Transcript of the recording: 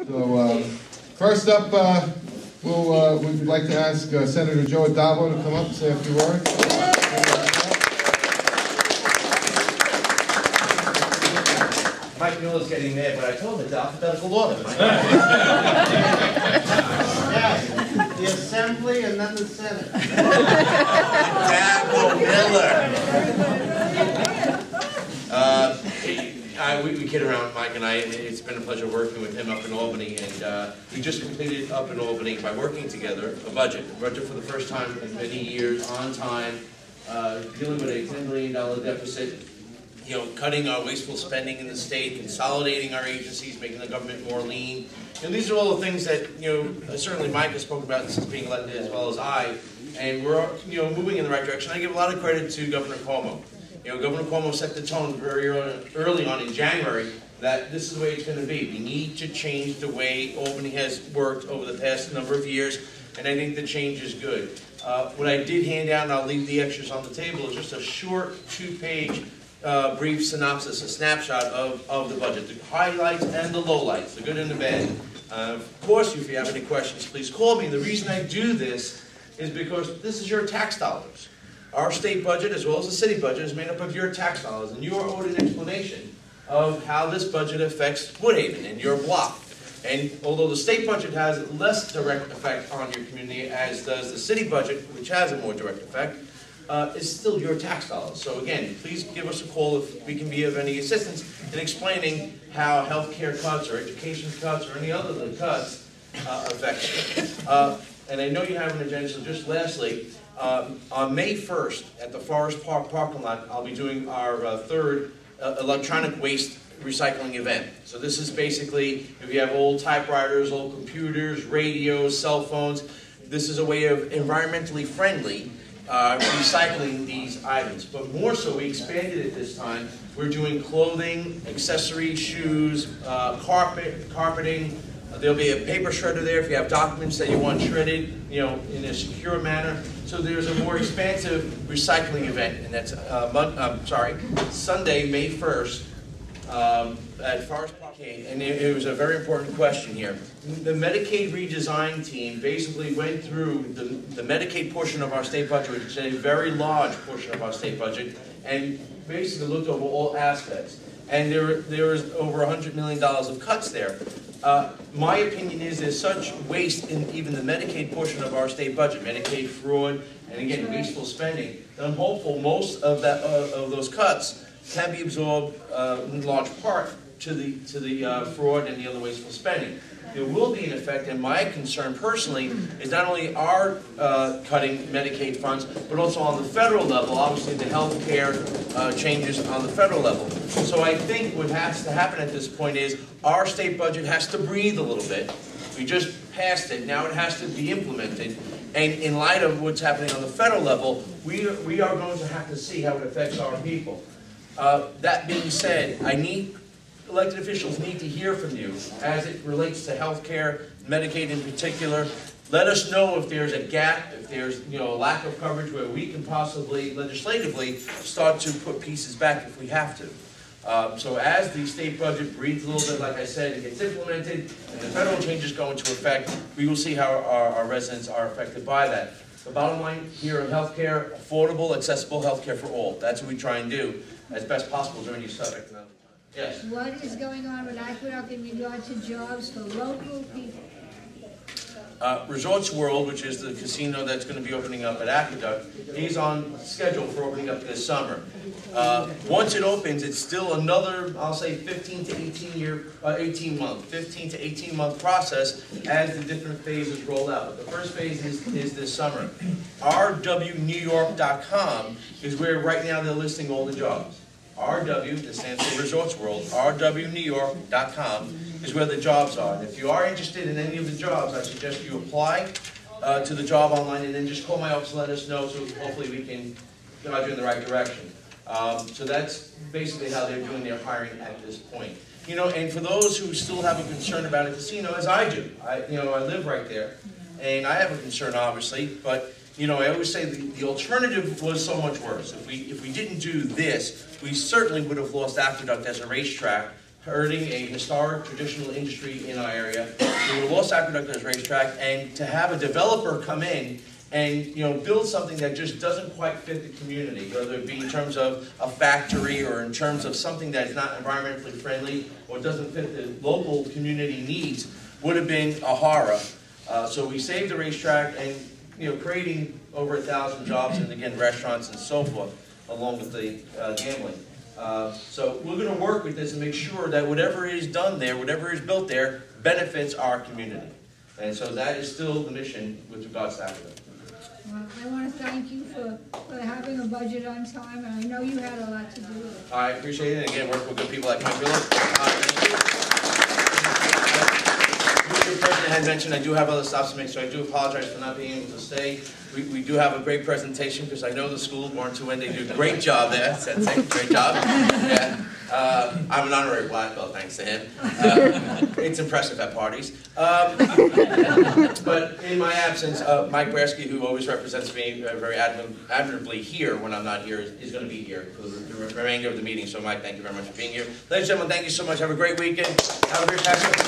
So first up, we'd like to ask Senator Joe Addabbo to come up and say a few words. Mike Mueller's getting mad, but I told him it's alphabetical order. Yes, the Assembly and then the Senate. Addabbo Miller. We kid around, Mike and I. It's been a pleasure working with him up in Albany, and we just completed up in Albany by working together a budget for the first time in many years, on time, dealing with a $10 million deficit. You know, cutting our wasteful spending in the state, consolidating our agencies, making the government more lean. And these are all the things that, you know, certainly Mike has spoken about since being elected, as well as I. And we're, you know, moving in the right direction. I give a lot of credit to Governor Cuomo. You know, Governor Cuomo set the tone very early on in January that this is the way it's going to be. We need to change the way Albany has worked over the past number of years, and I think the change is good. What I did hand out, and I'll leave the extras on the table, is just a short 2-page brief synopsis, a snapshot of the budget, the highlights and the lowlights, the good and the bad. Of course, if you have any questions, please call me. The reason I do this is because this is your tax dollars. Our state budget, as well as the city budget, is made up of your tax dollars, and you are owed an explanation of how this budget affects Woodhaven and your block. And although the state budget has less direct effect on your community, as does the city budget, which has a more direct effect, is still your tax dollars. So again, please give us a call if we can be of any assistance in explaining how health care cuts or education cuts or any other cuts affect you. And I know you have an agenda, so just lastly, on May 1st at the Forest Park parking lot, I'll be doing our third electronic waste recycling event. So this is basically, if you have old typewriters, old computers, radios, cell phones, this is a way of environmentally friendly recycling these items. But more so, we expanded it this time. We're doing clothing, accessories, shoes, carpeting. There'll be a paper shredder there if you have documents that you want shredded, you know, in a secure manner. So there's a more expansive recycling event, and that's Sunday, May 1st, at Forest Park. And it was a very important question here. The Medicaid redesign team basically went through the Medicaid portion of our state budget, which is a very large portion of our state budget, and basically looked over all aspects. And there was over $100 million of cuts there. My opinion is there's such waste in even the Medicaid portion of our state budget, Medicaid fraud, and again, wasteful spending, that I'm hopeful most of those cuts can be absorbed in large part to the fraud and the other wasteful spending. There will be an effect, and my concern personally is not only our cutting Medicaid funds, but also on the federal level, obviously the health care changes on the federal level. So I think what has to happen at this point is our state budget has to breathe a little bit. We just passed it, now it has to be implemented. And in light of what's happening on the federal level, we are going to have to see how it affects our people. That being said, elected officials need to hear from you as it relates to health care, Medicaid in particular. Let us know if there's a gap, if there's a lack of coverage where we can possibly legislatively start to put pieces back if we have to. So as the state budget breathes a little bit, like I said, and gets implemented, and the federal changes go into effect, we will see how our residents are affected by that. The bottom line here in healthcare, affordable, accessible healthcare for all. That's what we try and do as best possible during these subject matter. Yes. What is going on with Aqueduct in regard to jobs for local people? Resorts World, which is the casino that's going to be opening up at Aqueduct, is on schedule for opening up this summer. Once it opens, it's still another, I'll say, 15 to 18 month process as the different phases roll out. But the first phase is this summer. rwnewyork.com is where right now they're listing all the jobs. RW, that stands for Resorts World, rwnewyork.com is where the jobs are. And if you are interested in any of the jobs, I suggest you apply to the job online and then just call my office and let us know so hopefully we can guide you in the right direction. So that's basically how they're doing their hiring at this point. And for those who still have a concern about a casino, as I do, I live right there, and I have a concern obviously, but I always say the alternative was so much worse. If we didn't do this, we certainly would have lost Aqueduct as a racetrack hurting a historic traditional industry in our area. We would have lost Aqueduct as racetrack, and to have a developer come in and build something that just doesn't quite fit the community, whether it be in terms of a factory or in terms of something that is not environmentally friendly or doesn't fit the local community needs, would have been a horror. So we saved the racetrack and creating over 1,000 jobs, and again restaurants and so forth, along with the gambling. So we're going to work with this and make sure that whatever is done there, whatever is built there, benefits our community. And so that is still the mission with regards to Aqueduct. Well, I want to thank you for having a budget on time, and I know you had a lot to do with it. I appreciate it. Again, working with good people like Mike Miller. The president had mentioned I do have other stops to make, so I do apologize for not being able to stay. We do have a great presentation because I know the school, Warren Tuwen, they do a great job there. That's a great job. Yeah. I'm an honorary black belt, thanks to him. It's impressive at parties. But in my absence, Mike Brasky, who always represents me very admirably here when I'm not here, is going to be here for the remainder of the meeting. So, Mike, thank you very much for being here. Ladies and gentlemen, thank you so much. Have a great weekend. Have a great Passover.